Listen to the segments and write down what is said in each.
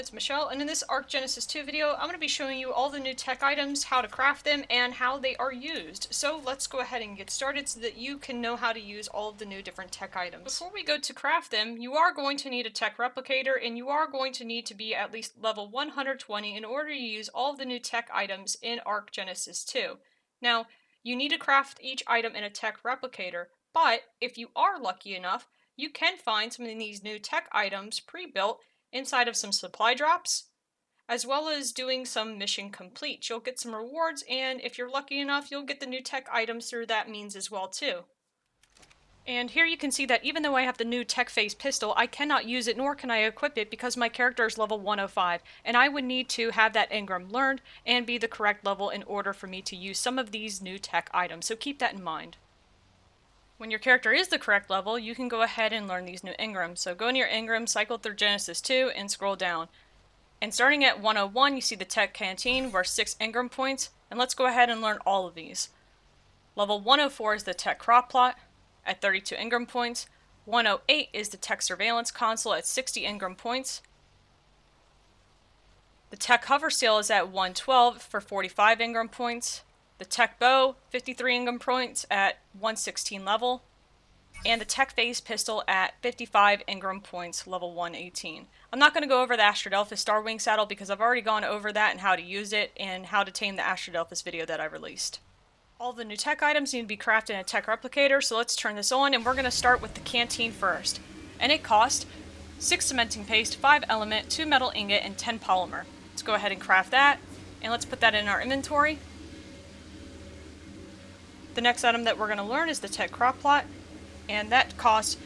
it's Meshell, and in this ARK Genesis 2 video, I'm going to be showing you all the new tech items, how to craft them, and how they are used. So let's go ahead and get started so that you can know how to use all of the new different tech items. Before we go to craft them, you are going to need a tech replicator, and you are going to need to be at least level 120 in order to use all of the new tech items in ARK Genesis 2. Now, you need to craft each item in a tech replicator, but if you are lucky enough, you can find some of these new tech items pre-built inside of some supply drops, as well as doing some mission complete. You'll get some rewards, and if you're lucky enough, you'll get the new tech items through that means as well too. And here you can see that even though I have the new Tek Phase Pistol, I cannot use it nor can I equip it because my character is level 105, and I would need to have that engram learned and be the correct level in order for me to use some of these new tech items, so keep that in mind. When your character is the correct level, you can go ahead and learn these new engrams. So go into your engram, cycle through Genesis 2, and scroll down. And starting at 101, you see the Tek Canteen, worth 6 engram points. And let's go ahead and learn all of these. Level 104 is the Tek Crop Plot at 32 engram points. 108 is the Tek Surveillance Console at 60 engram points. The Tek Hoversail is at 112 for 45 engram points. The Tek Bow, 53 engram points at 116 level, and the Tek Phase Pistol at 55 engram points, level 118. I'm not going to go over the astrodelphis Starwing saddle because I've already gone over that and how to use it and how to tame the astrodelphis video that I released. All the new tech items need to be crafted in a tech replicator, so let's turn this on, and we're going to start with the canteen first. And it costs 6 cementing paste, 5 element, 2 metal ingot, and 10 polymer. Let's go ahead and craft that, and let's put that in our inventory. The next item that we're going to learn is the Tek Crop Plot, and that costs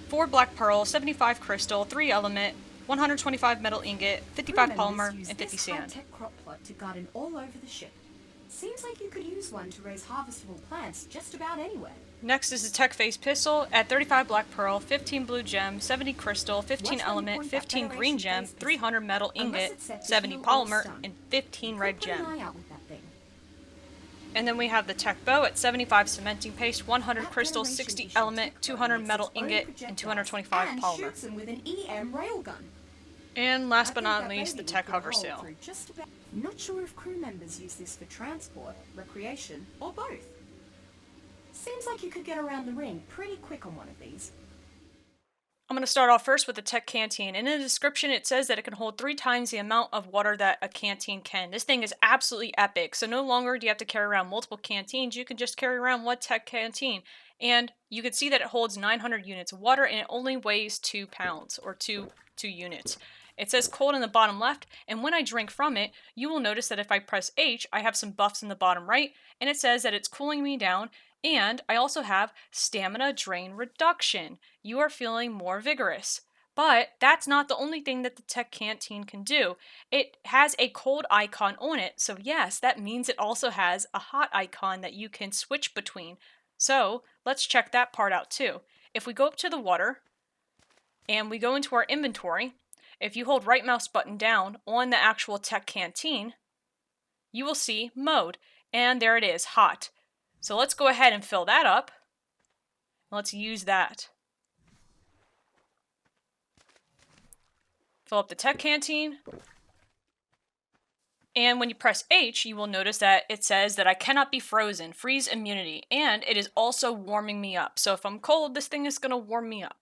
4 black pearl, 75 crystal, 3 element, 125 metal ingot, 55 polymer, and 50 sand. Tek Crop Plot to garden all over the ship. Seems like you could use one to raise harvestable plants just about anywhere. Next is the Tek Phase Pistol at 35 black pearl, 15 blue gem, 70 crystal, 15 element, 15 green gem, 300 metal ingot, 70 polymer, and 15 red gem. And then we have the Tek Bow at 75 cementing paste, 100 crystal, 60 element, 200 metal ingot, and 225 polymer. And last but not least, the Tek Hoversail. Not sure if crew members use this for transport, recreation, or both. Seems like you could get around the ring pretty quick on one of these. I'm going to start off first with the Tek Canteen. In the description it says that it can hold 3 times the amount of water that a canteen can. This thing is absolutely epic, so no longer do you have to carry around multiple canteens, you can just carry around one Tek Canteen. And you can see that it holds 900 units of water and it only weighs 2 pounds, or 2 units. It says cold in the bottom left, and when I drink from it, you will notice that if I press H, I have some buffs in the bottom right, and it says that it's cooling me down. And I also have stamina drain reduction. You are feeling more vigorous. But that's not the only thing that the Tek Canteen can do. It has a cold icon on it, so yes, that means it also has a hot icon that you can switch between. So let's check that part out too. If we go up to the water, and we go into our inventory, if you hold right mouse button down on the actual Tek Canteen, you will see mode, and there it is, hot. So let's go ahead and fill that up. Let's use that. Fill up the Tek Canteen. And when you press H, you will notice that it says that I cannot be frozen, freeze immunity, and it is also warming me up. So if I'm cold, this thing is going to warm me up.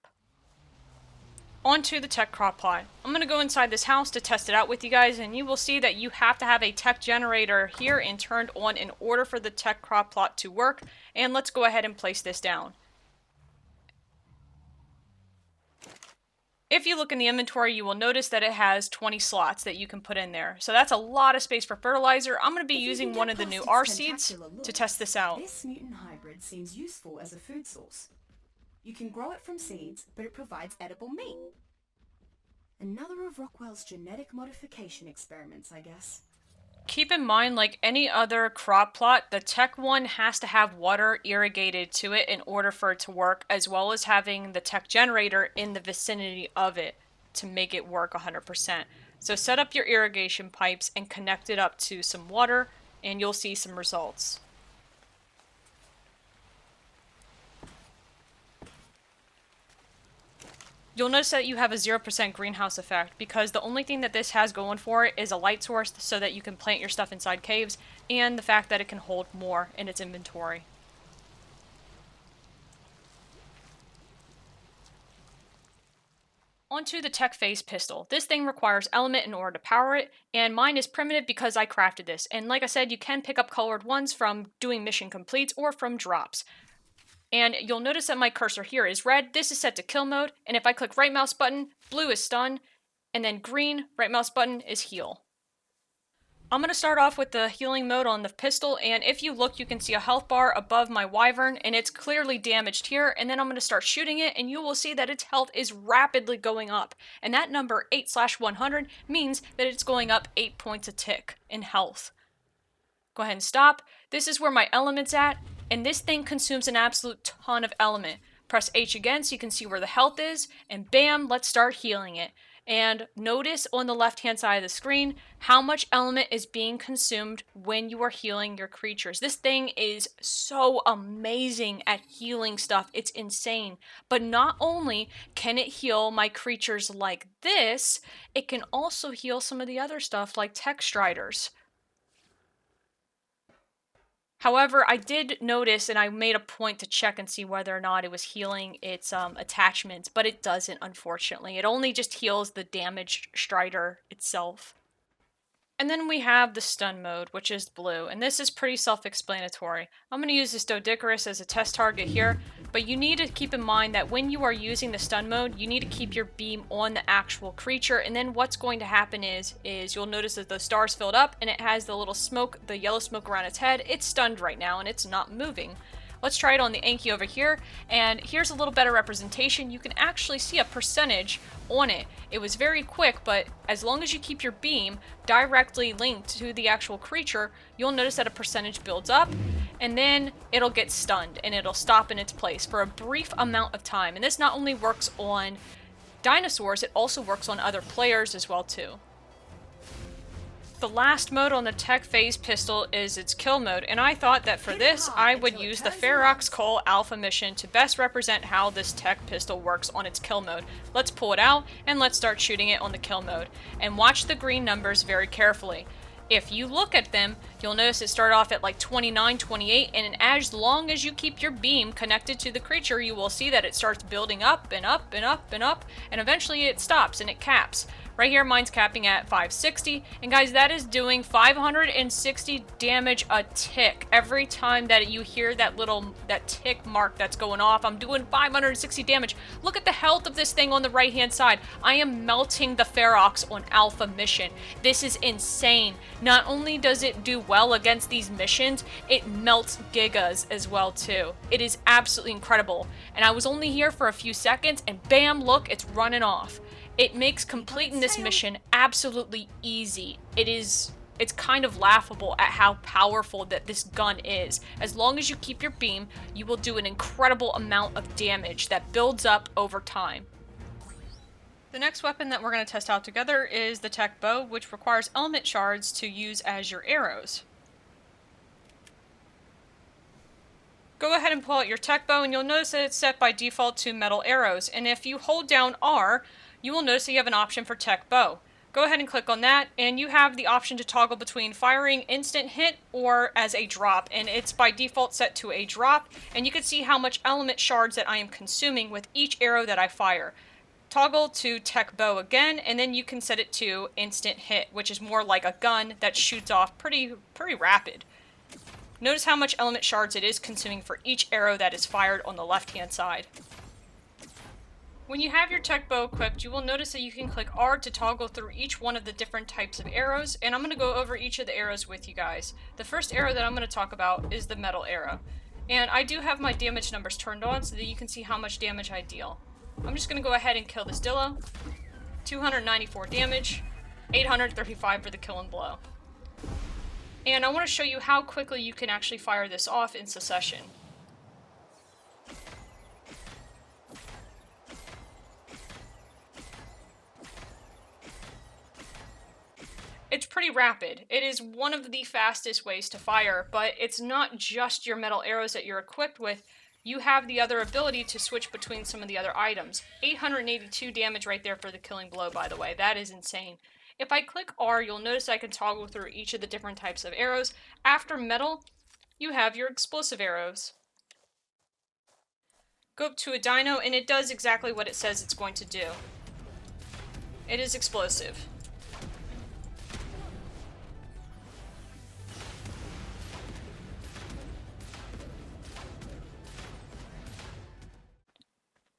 Onto the Tek Crop Plot. I'm going to go inside this house to test it out with you guys, and you will see that you have to have a tech generator here and turned on in order for the Tek Crop Plot to work. And let's go ahead and place this down. If you look in the inventory, you will notice that it has 20 slots that you can put in there. So that's a lot of space for fertilizer. I'm going to be using one of the new R seeds to test this out. This mutant hybrid seems useful as a food source. You can grow it from seeds, but it provides edible meat. Another of Rockwell's genetic modification experiments, I guess. Keep in mind, like any other crop plot, the Tek one has to have water irrigated to it in order for it to work, as well as having the Tek generator in the vicinity of it to make it work 100%. So set up your irrigation pipes and connect it up to some water, and you'll see some results. you'll notice that you have a 0% greenhouse effect because the only thing that this has going for it is a light source so that you can plant your stuff inside caves, and the fact that it can hold more in its inventory. Onto the Tek Phase Pistol. This thing requires element in order to power it, and mine is primitive because I crafted this. And like I said, you can pick up colored ones from doing mission completes or from drops. And you'll notice that my cursor here is red. This is set to kill mode, and if I click right mouse button, blue is stun, and then green, right mouse button, is heal. I'm going to start off with the healing mode on the pistol, and if you look, you can see a health bar above my wyvern, and it's clearly damaged here, and then I'm going to start shooting it, and you will see that its health is rapidly going up, and that number 8/100 means that it's going up 8 points a tick in health. Go ahead and stop. This is where my element's at, and this thing consumes an absolute ton of element. Press H again so you can see where the health is, and bam, let's start healing it. And notice on the left-hand side of the screen how much element is being consumed when you are healing your creatures. This thing is so amazing at healing stuff. It's insane. But not only can it heal my creatures like this, it can also heal some of the other stuff like Tek Striders. However, I did notice, and I made a point to check and see whether or not it was healing its attachments, but it doesn't, unfortunately. It only just heals the damaged Strider itself. And then we have the stun mode, which is blue, and this is pretty self-explanatory. I'm going to use this Doedicurus as a test target here, but you need to keep in mind that when you are using the stun mode, you need to keep your beam on the actual creature, and then what's going to happen is you'll notice that the star's filled up, and it has the little smoke, the yellow smoke around its head. It's stunned right now, and it's not moving. Let's try it on the Anki over here, and here's a little better representation. You can actually see a percentage on it. It was very quick, but as long as you keep your beam directly linked to the actual creature, you'll notice that a percentage builds up, and then it'll get stunned, and it'll stop in its place for a brief amount of time. And this not only works on dinosaurs, it also works on other players as well too. The last mode on the Tek Phase Pistol is its kill mode, and I thought that for this, I would use the Ferox Coal Alpha mission to best represent how this Tek Pistol works on its kill mode. Let's pull it out, and let's start shooting it on the kill mode. And watch the green numbers very carefully. If you look at them, you'll notice it started off at like 29, 28, and as long as you keep your beam connected to the creature, you will see that it starts building up and up and up and up, and eventually it stops and it caps. Right here, mine's capping at 560, and guys, that is doing 560 damage a tick. Every time that you hear that tick mark that's going off, I'm doing 560 damage. Look at the health of this thing on the right-hand side. I am melting the Ferox on Alpha mission. This is insane. Not only does it do well against these missions, it melts Gigas as well too. It is absolutely incredible. And I was only here for a few seconds, and bam, look, it's running off. It makes completing this mission absolutely easy. It's kind of laughable at how powerful that this gun is. As long as you keep your beam, you will do an incredible amount of damage that builds up over time. The next weapon that we're going to test out together is the Tek Bow, which requires element shards to use as your arrows. Go ahead and pull out your Tek Bow, and you'll notice that it's set by default to metal arrows. And if you hold down R, you will notice that you have an option for Tek Bow. Go ahead and click on that, and you have the option to toggle between firing instant hit or as a drop, and it's by default set to a drop, and you can see how much element shards that I am consuming with each arrow that I fire. Toggle to Tek Bow again, and then you can set it to instant hit, which is more like a gun that shoots off pretty rapid. Notice how much element shards it is consuming for each arrow that is fired on the left-hand side. When you have your Tek Bow equipped, you will notice that you can click R to toggle through each one of the different types of arrows, and I'm going to go over each of the arrows with you guys. The first arrow that I'm going to talk about is the metal arrow. And I do have my damage numbers turned on so that you can see how much damage I deal. I'm just going to go ahead and kill this Dillo. 294 damage, 835 for the kill and blow. And I want to show you how quickly you can actually fire this off in succession. It's pretty rapid. It is one of the fastest ways to fire, but it's not just your metal arrows that you're equipped with. you have the other ability to switch between some of the other items. 882 damage right there for the killing blow, by the way. That is insane. If I click R, you'll notice I can toggle through each of the different types of arrows. After metal, you have your explosive arrows. Go up to a dino, and it does exactly what it says it's going to do. It is explosive.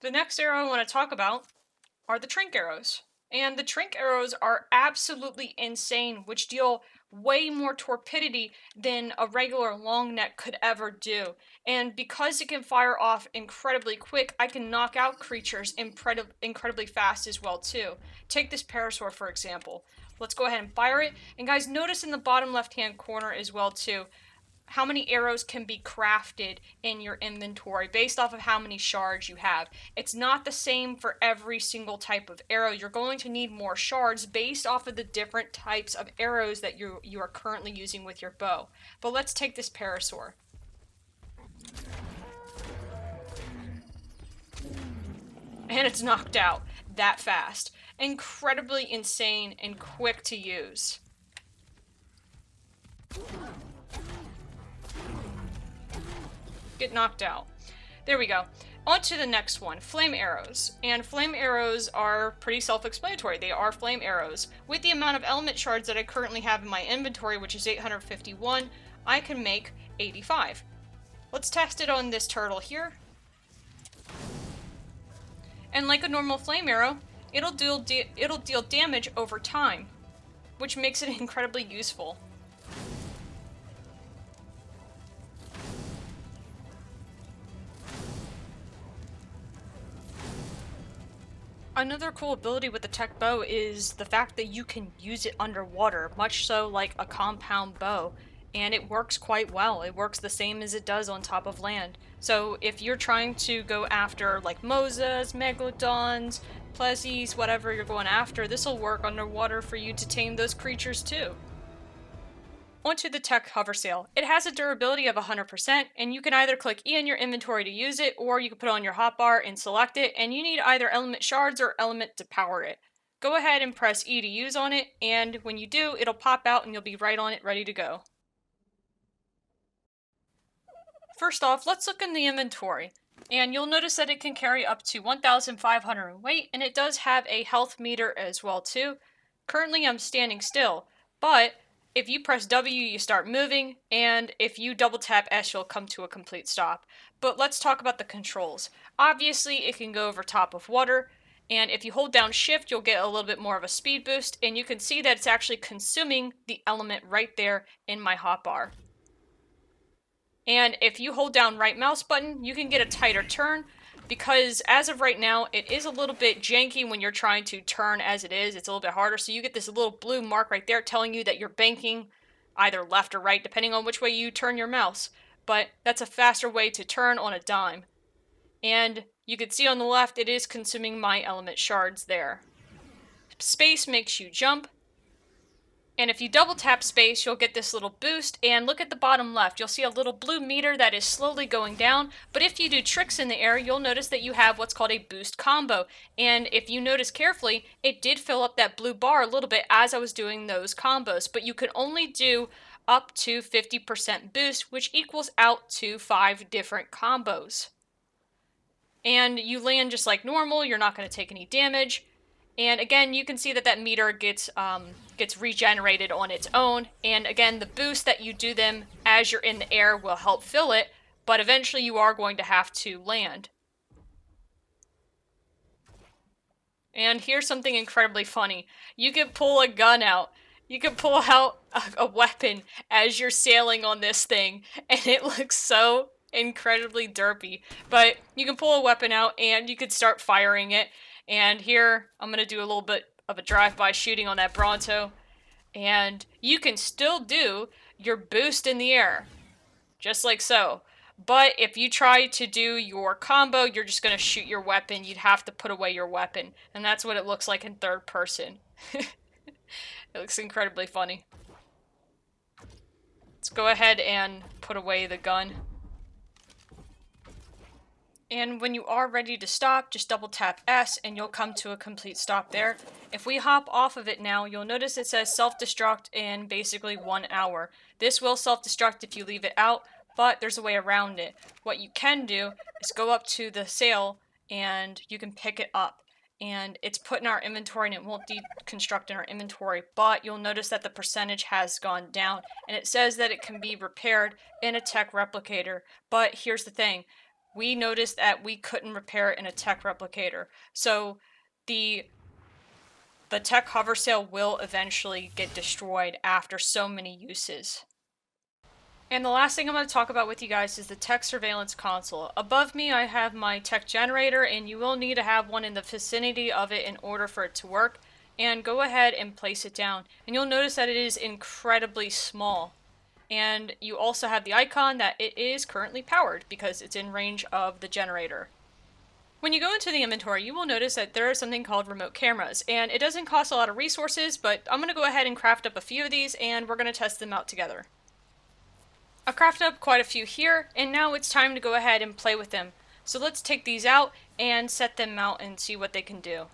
The next arrow I want to talk about are the Trink arrows. And the Trink arrows are absolutely insane, which deal way more torpidity than a regular long neck could ever do. And because it can fire off incredibly quick, I can knock out creatures incredibly fast as well too. Take this parasaur for example. Let's go ahead and fire it. And guys, notice in the bottom left hand corner as well too, how many arrows can be crafted in your inventory based off of how many shards you have. It's not the same for every single type of arrow. You're going to need more shards based off of the different types of arrows that you are currently using with your bow. But let's take this parasaur. And it's knocked out that fast. Incredibly insane and quick to use. Get knocked out. There we go. On to the next one, flame arrows. And flame arrows are pretty self-explanatory. They are flame arrows. With the amount of element shards that I currently have in my inventory, which is 851, I can make 85. Let's test it on this turtle here. And like a normal flame arrow, it'll deal damage over time, which makes it incredibly useful. Another cool ability with the Tek Bow is the fact that you can use it underwater, much so like a compound bow, and it works quite well. It works the same as it does on top of land. So if you're trying to go after like Mosas, Megalodons, Plezzies, whatever you're going after, this will work underwater for you to tame those creatures too. Onto the Tek Hoversail. It has a durability of 100%, and you can either click E in your inventory to use it, or you can put it on your hotbar and select it, and you need either element shards or element to power it. Go ahead and press E to use on it, and when you do, it'll pop out and you'll be right on it, ready to go. First off, let's look in the inventory, and you'll notice that it can carry up to 1,500 in weight, and it does have a health meter as well too. Currently I'm standing still, but if you press W, you start moving, and if you double tap S, you'll come to a complete stop. But let's talk about the controls. Obviously, it can go over top of water, and if you hold down Shift, you'll get a little bit more of a speed boost, and you can see that it's actually consuming the element right there in my hotbar. And if you hold down right mouse button, you can get a tighter turn, because as of right now, it is a little bit janky when you're trying to turn as it is. It's a little bit harder, so you get this little blue mark right there telling you that you're banking either left or right, depending on which way you turn your mouse. But that's a faster way to turn on a dime. And you can see on the left, it is consuming my element shards there. Space makes you jump. And if you double tap space, you'll get this little boost, and look at the bottom left. You'll see a little blue meter that is slowly going down, but if you do tricks in the air, you'll notice that you have what's called a boost combo. And if you notice carefully, it did fill up that blue bar a little bit as I was doing those combos, but you can only do up to 50% boost, which equals out to 5 different combos. And you land just like normal, you're not going to take any damage. And again, you can see that that meter gets regenerated on its own. And again, the boost that you do them as you're in the air will help fill it, but eventually you are going to have to land. And here's something incredibly funny. You can pull a gun out. You can pull out a weapon as you're sailing on this thing, and it looks so incredibly derpy. But you can pull a weapon out and you could start firing it. And here, I'm going to do a little bit of a drive-by shooting on that Bronto. And you can still do your boost in the air, just like so. But if you try to do your combo, you're just going to shoot your weapon. You'd have to put away your weapon. And that's what it looks like in third person. It looks incredibly funny. Let's go ahead and put away the gun. And when you are ready to stop, just double tap S and you'll come to a complete stop there. If we hop off of it now, you'll notice it says self-destruct in basically 1 hour. This will self-destruct if you leave it out, but there's a way around it. What you can do is go up to the sail and you can pick it up. And it's put in our inventory and it won't deconstruct in our inventory, but you'll notice that the percentage has gone down and it says that it can be repaired in a Tek replicator. But here's the thing. We noticed that we couldn't repair it in a Tek replicator. So the Tek Hoversail will eventually get destroyed after so many uses. And the last thing I'm going to talk about with you guys is the Tek Surveillance Console. Above me I have my Tek generator, and you will need to have one in the vicinity of it in order for it to work. And go ahead and place it down. And you'll notice that it is incredibly small. And you also have the icon that it is currently powered because it's in range of the generator. When you go into the inventory, you will notice that there is something called remote cameras, and it doesn't cost a lot of resources, but I'm going to go ahead and craft up a few of these and we're going to test them out together. I've crafted up quite a few here, and now it's time to go ahead and play with them. So let's take these out and set them out and see what they can do.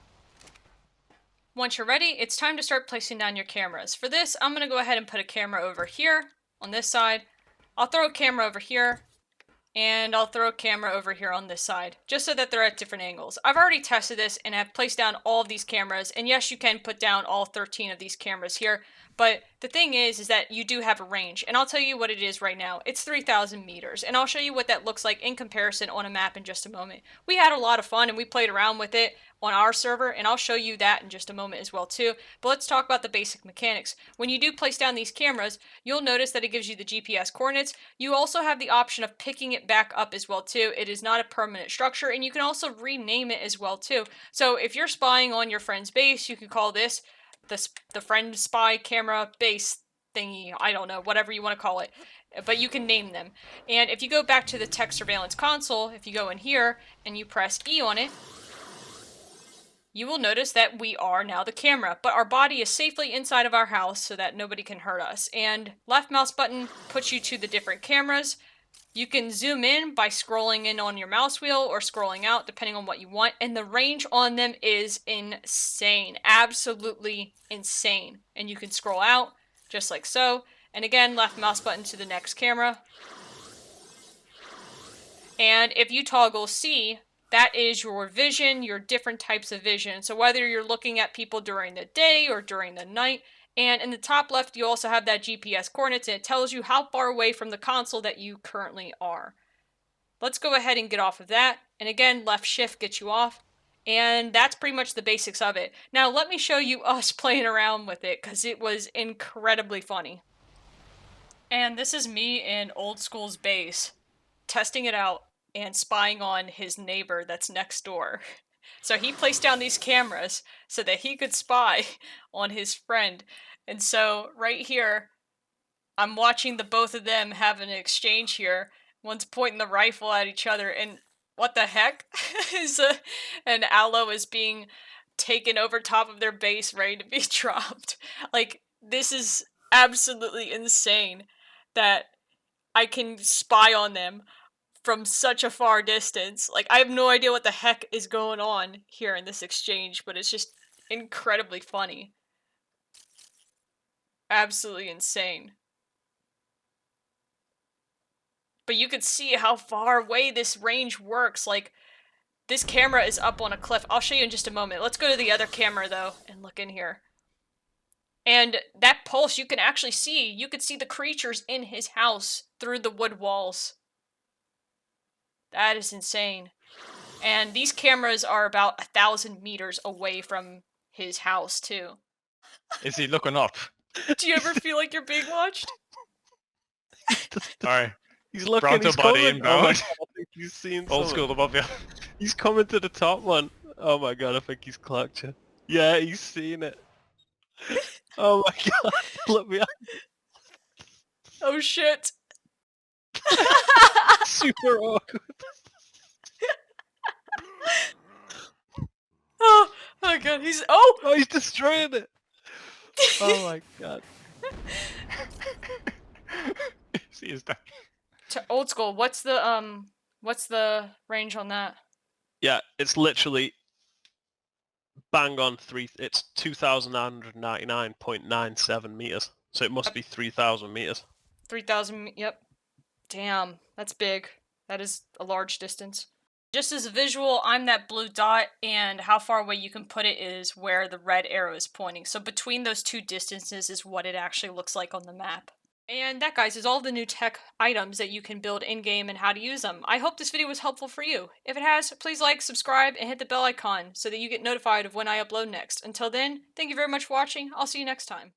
Once you're ready, it's time to start placing down your cameras. For this, I'm going to go ahead and put a camera over here on this side. I'll throw a camera over here, and I'll throw a camera over here on this side, just so that they're at different angles. I've already tested this and have placed down all of these cameras, and yes, you can put down all 13 of these cameras here, but the thing is that you do have a range, and I'll tell you what it is right now. It's 3,000 meters, and I'll show you what that looks like in comparison on a map in just a moment. We had a lot of fun, and we played around with it on our server, and I'll show you that in just a moment as well too. But let's talk about the basic mechanics. When you do place down these cameras, you'll notice that it gives you the GPS coordinates. You also have the option of picking it back up as well too. It is not a permanent structure, and you can also rename it as well too. So if you're spying on your friend's base, you can call this the friend spy camera base thingy. I don't know, whatever you want to call it. But you can name them. And if you go back to the Tek Surveillance Console, if you go in here and you press E on it, you will notice that we are now the camera, but our body is safely inside of our house so that nobody can hurt us. And left mouse button puts you to the different cameras. You can zoom in by scrolling in on your mouse wheel or scrolling out, depending on what you want. And the range on them is insane. Absolutely insane. And you can scroll out just like so. And again, left mouse button to the next camera. And if you toggle C, that is your vision, your different types of vision. So whether you're looking at people during the day or during the night. And in the top left, you also have that GPS coordinates, and it tells you how far away from the console that you currently are. Let's go ahead and get off of that. And again, left shift gets you off. And that's pretty much the basics of it. Now let me show you us playing around with it, because it was incredibly funny. And this is me in Old School's base, testing it out and spying on his neighbor that's next door. So he placed down these cameras so that he could spy on his friend. And so right here, I'm watching the both of them have an exchange here. One's pointing the rifle at each other, and what the heck? is an aloe is being taken over top of their base, ready to be dropped. Like, this is absolutely insane that I can spy on them from such a far distance. Like, I have no idea what the heck is going on here in this exchange, but it's just incredibly funny. Absolutely insane. But you can see how far away this range works. Like, this camera is up on a cliff. I'll show you in just a moment. Let's go to the other camera, though, and look in here. And that pulse, you can actually see. You can see the creatures in his house through the wood walls. That is insane. And these cameras are about 1,000 meters away from his house, too. Is he looking up? Do you ever feel like you're being watched? Alright. He's looking, Pronto he's body coming. Oh my inbound. god, I think he's seen Old something. school above you. He's coming to the top one. Oh my god, I think he's clocked you. Yeah, he's seen it. Oh my god, look behind. Oh shit. Super awkward. Oh my god, he's Oh, he's destroying it. Oh my god. See his dad. To Old School, what's the What's the range on that? Yeah, it's literally bang on it's 2,999.97 meters. So it must be 3,000 meters. 3,000, yep. Damn, that's big. That is a large distance. Just as a visual, I'm that blue dot, and how far away you can put it is where the red arrow is pointing. So between those two distances is what it actually looks like on the map. And that, guys, is all the new tech items that you can build in-game and how to use them. I hope this video was helpful for you. If it has, please like, subscribe, and hit the bell icon so that you get notified of when I upload next. Until then, thank you very much for watching. I'll see you next time.